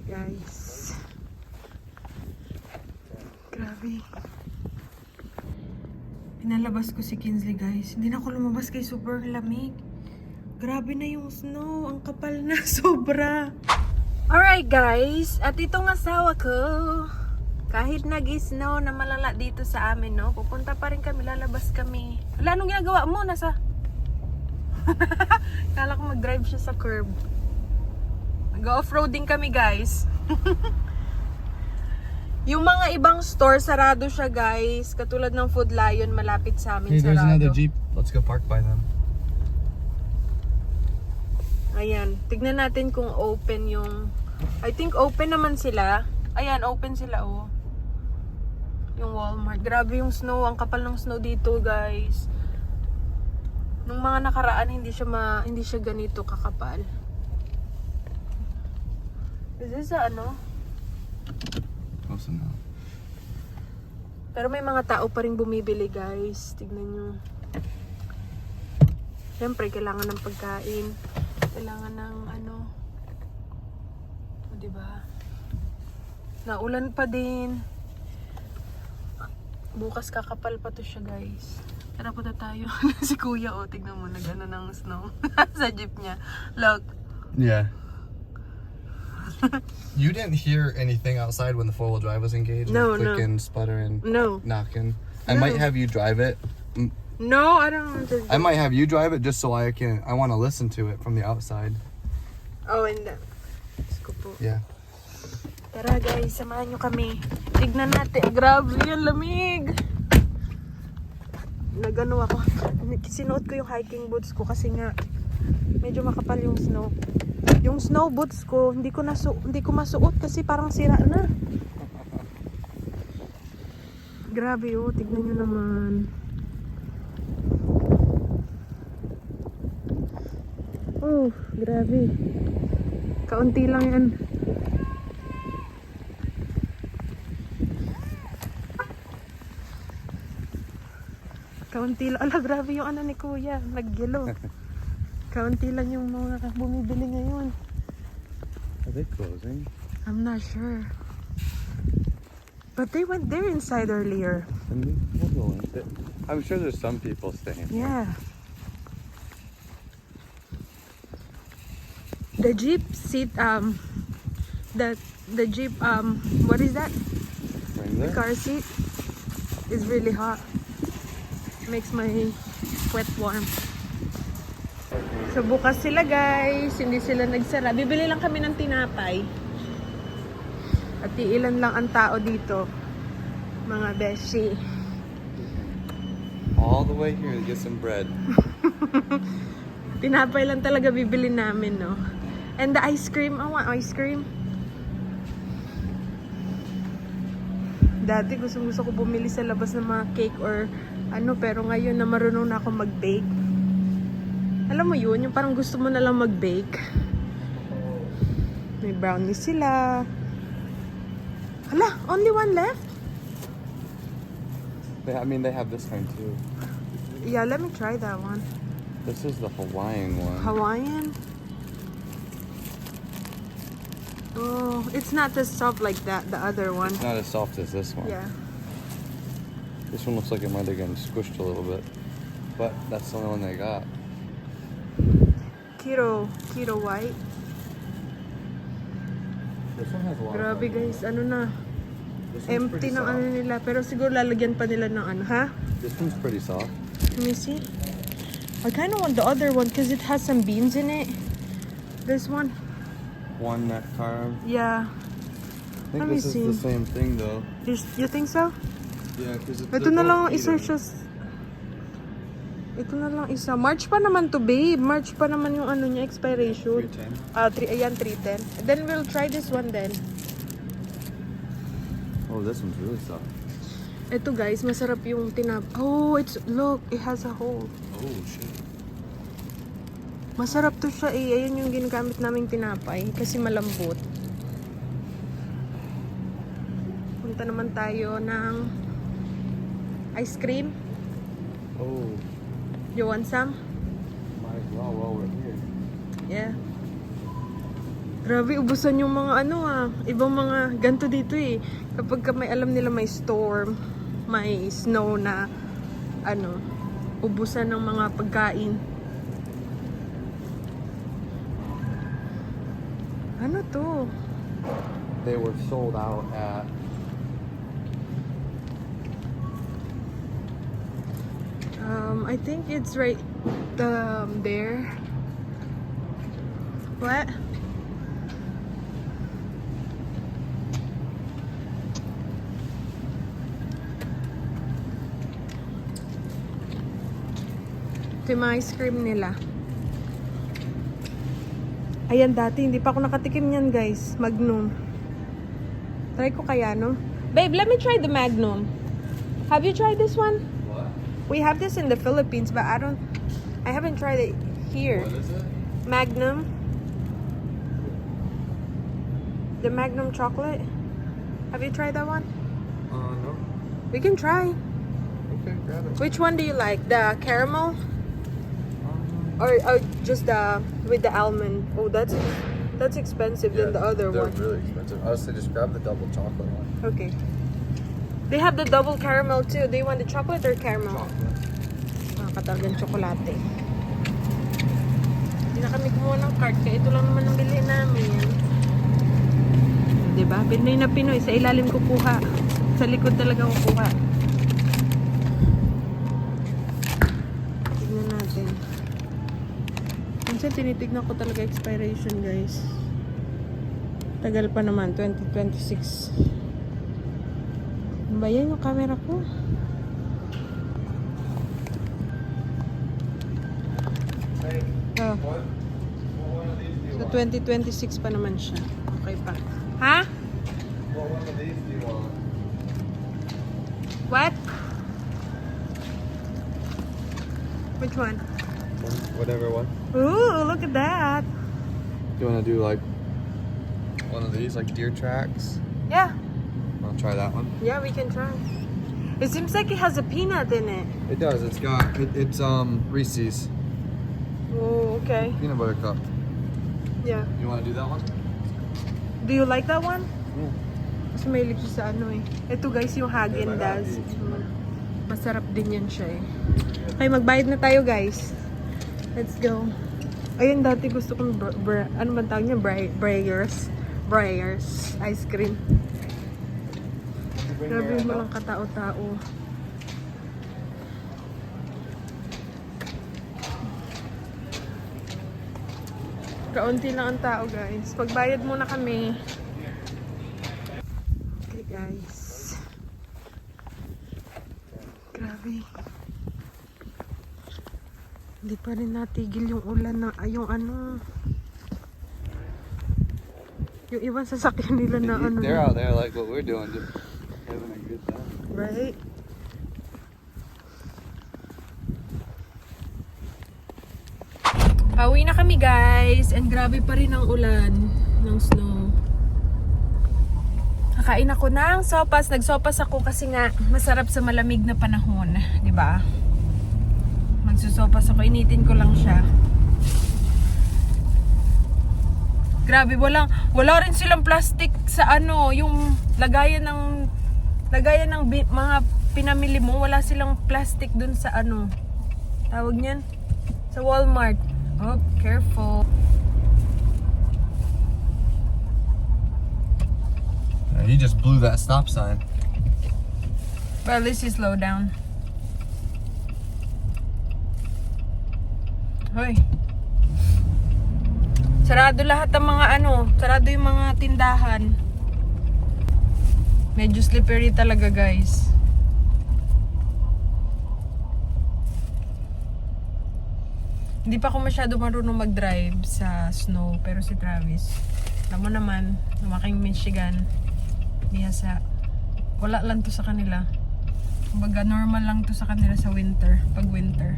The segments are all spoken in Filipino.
Hi guys. Grabe. Pinalabas ko si Kinsley guys. Hindi na ako lumabas kay super lamig. Grabe na yung snow. Ang kapal na sobra. Alright guys. At itong asawa ko. Kahit nag-snow na malala dito sa amin, no? Pupunta pa rin kami. Lalabas kami. Wala, anong ginagawa mo? Nasa... Kala ko mag-drive siya sa curb. Mag-off-roading kami guys. Yung mga ibang store, sarado siya guys. Katulad ng Food Lion, malapit sa amin, Hey, there's sarado. another Jeep. Let's go park by them. Ayan, tignan natin kung open yung... I think open naman sila. Ayan, open sila oh. Yung Walmart. Grabe yung snow. Ang kapal ng snow dito guys. Nung mga nakaraan, hindi siya ganito kakapal. Is this ano? Close enough. Pero may mga tao pa rin bumibili guys. Tignan nyo. Siyempre, kailangan ng pagkain. Kailangan ng ano. O, diba? Naulan pa din. Bukas kakapal pa to siya guys. Tara punta tayo. Si kuya oh, tignan mo. Nag-ano ng snow. Sa jeep niya. Look. Yeah. You didn't hear anything outside when the four-wheel drive was engaged? No, like clicking, sputtering, No. knocking. I No. might have you drive it. No, I don't want to. I might have you drive it just so I want to listen to it from the outside. Oh, and then. Ko po. Yeah. Tara guys, samahan nyo kami. Tignan natin. Grabe yan, lamig. Nagano ako. Sinuot ko yung hiking boots ko kasi nga medyo makapal yung snow. Yung snow boots ko, hindi ko masuot kasi parang sira na. Grabe oh, tignan nyo naman. Oh, grabe. Kaunti lang yan. Kaunti lang. Ala, grabe yung ano ni kuya. Nag-yellow. Kaunti lang yung mga bumibili ngayon. Are they closing? I'm not sure. But they went there inside earlier. Then we'll go in. I'm sure there's some people staying. Yeah. The Jeep seat, the Jeep, what is that? The Wrangler? car seat is really hot. Makes my sweat warm. So bukas sila guys, hindi sila nagsara. Bibili lang kami ng tinapay. At ilan lang ang tao dito. Mga beshi. All the way here to get some bread. Tinapay lang talaga bibili namin, no? And the ice cream, I want ice cream. Dati gusto ko bumili sa labas ng mga cake or ano, pero ngayon na marunong na ako mag-bake. Alam mo yun, yung parang gusto mo na lang mag-bake. May brownies sila. Hala, only one left? They have this kind too. Yeah, let me try that one. This is the Hawaiian one. Hawaiian? Oh, it's not as soft like that, the other one. It's not as soft as this one. Yeah. This one looks like it might have gotten squished a little bit. But that's the only one they got. Keto white. This one has a lot Grabe of guys, ano na. This one's Empty pretty ng soft. ano nila. Pero siguro lalagyan pa nila ng ano, ha? This one's pretty soft. Let me see. I kind of want the other one because it has some beans in it. This one. One neck carb. Yeah. I think Let me this is see. the same thing though. You think so? Yeah, because Ito na lang ang isa siya. Ito na lang isa. March pa naman to, babe. March pa naman yung ano niya, expiration. 310. Ayan, 310. Then we'll try this one then. Oh, this one's really soft. Ito guys, masarap yung tinap. Oh, look, it has a hole. Oh shit. Masarap to siya eh. Ayun yung ginagamit naming tinapay. Kasi malambot. Punta naman tayo ng ice cream. Oh, You want some? might as well while we're here. Yeah. Grabe, ubusan yung mga ano ibang mga ganto dito eh. Kapag may alam nila may storm, may snow na ano, ubusan ng mga pagkain. Ano to? They were sold out at I think it's right there. What? Ito yung mga ice cream nila. Ayan, dati hindi pa ako nakatikim yan, guys. Magnum. Try ko kaya, no? Babe, let me try the Magnum. Have you tried this one? what? We have this in the Philippines, but I haven't tried it here. What is it? Magnum. The Magnum chocolate. Have you tried that one? No. We can try. Okay, grab it. Which one do you like? The caramel? Or just the with the almond? Oh, that's expensive than the other they're one. really expensive. Honestly, just grab the double chocolate one. Okay. They have the double caramel too. Do you want the chocolate or caramel? Chocolate. Katalagang tsokolate. Hindi na kami kumuha ng card, kaya ito lang naman ang bilhin namin. Diba? Pinoy na Pinoy. Sa ilalim kukuha. Sa likod talaga kukuha. Tignan natin. Minsan tinitignan ko talaga expiration, guys. Tagal pa naman. 2026. Ano ba yan yung camera ko? Oh. What one of these do you So want? 2026 pa naman siya. Okay pa. Ha? What one of these do you want? What? Which one? Whatever one. Ooh, look at that. You want to do like one of these, like deer tracks? Yeah. I'll try that one. Yeah, we can try. It seems like it has a peanut in it. It does. It's got it's Reese's Oh, okay. peanut butter cup. Yeah. You want to do that one? Do you like that one? Yeah. Kasi mahilig siya sa ano eh. Ito guys, yung Häagen-Dazs. Masarap din yan siya eh. Okay, magbayad na tayo guys. Let's go. Ayun, dati gusto kong ano ba tawag niya? Breyers ice cream. Grabe mo lang katao-tao. Kaunti lang ang tao guys. Pagbayad muna kami. Okay guys. Grabe. Hindi pa rin natigil yung ulan na yung ano. Yung ibang sasakyan nila na ano. They're out there like what we're doing, just having a good time. Right? Pauwi na kami guys. And grabe pa rin ang ulan ng snow. Kakain ako ng sopas. Nagsopas ako kasi nga masarap sa malamig na panahon. 'Di ba? Magsusopas ako. Initin ko lang siya. Grabe, wala rin silang plastic sa ano, yung lagayan ng mga pinamili mo, wala silang plastic dun sa ano. Tawag niyan? Sa Walmart. Oh, careful. He just blew that stop sign. Well, at least you slow down. Hoy. Sarado lahat ng mga ano, sarado yung mga tindahan. Medyo slippery talaga, guys. Hindi pa ako masyado marunong mag-drive sa snow, pero si Travis, alam mo naman, lumaking Michigan, bihasa. Wala lang to sa kanila. Kumbaga normal lang to sa kanila sa winter, pag winter.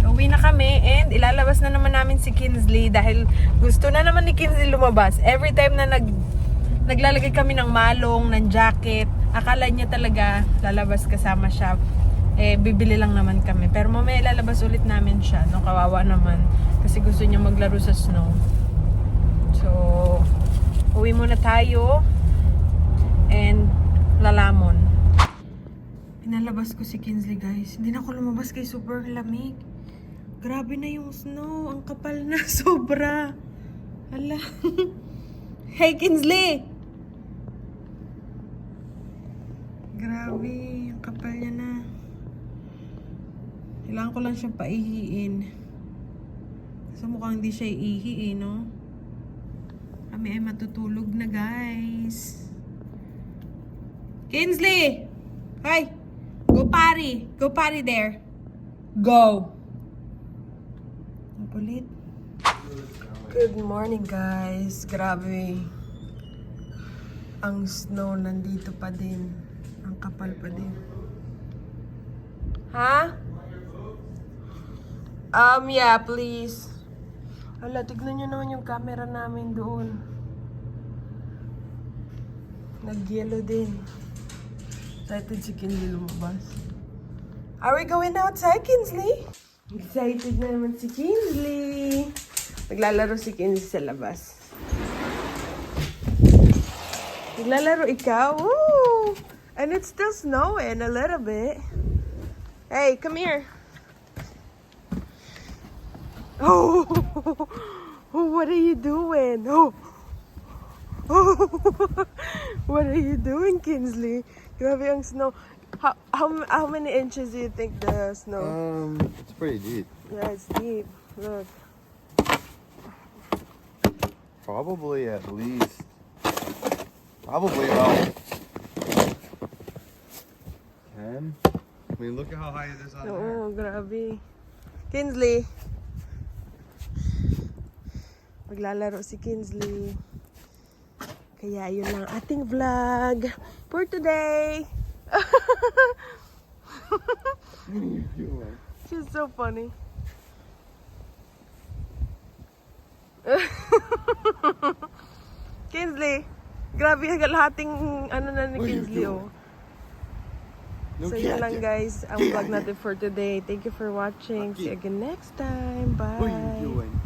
Uwi na kami and ilalabas na naman namin si Kinsley dahil gusto na naman ni Kinsley lumabas. Every time na naglalagay kami ng malong, ng jacket, akala niya talaga lalabas kasama siya. bibili lang naman kami. Pero mamaya lalabas ulit namin siya. No, kawawa naman. Kasi gusto niya maglaro sa snow. So, uwi muna tayo. And lalamon. Pinalabas ko si Kinsley, guys. Hindi na ako lumabas kay super lamig. Grabe na yung snow. Ang kapal na. Sobra. Hala. Hey, Kinsley! Grabe. Ang kapal niya na. Kailangan ko lang siyang paihiin. Sa mukhang hindi siya iihi, no? Kami ay matutulog na, guys. Kinsley! Hi! Go party! Go party there! Go! Napulit. Good morning, guys. Grabe. Ang snow nandito pa din. Ang kapal pa din. Ha? Yeah, please. Hala, tignan nyo naman yung camera namin doon. Nag-yellow din. Excited si Kinsley lumabas. Are we going outside, Kinsley? Excited na naman si Kinsley. Naglalaro si Kinsley sa labas. Naglalaro ikaw? Woo! And it's still snowing a little bit. Hey, come here. Oh, what are you doing? Oh, what are you doing, Kinsley? Grabe ang snow. How many inches do you think the snow? It's pretty deep. Yeah, it's deep. Look. Probably at least. Probably about 10. I mean, look at how high it is on there. Oo, grabe. Kinsley. Maglalaro si Kinsley. Kaya yun lang ating vlog for today. What are you doing? She's so funny. Kinsley, grabe kalahating ano na ni What are you Kinsley, doing? oh. No So yun lang, cat. guys, ang vlog natin for today. Thank you for watching. See you again next time. Bye. What are you doing?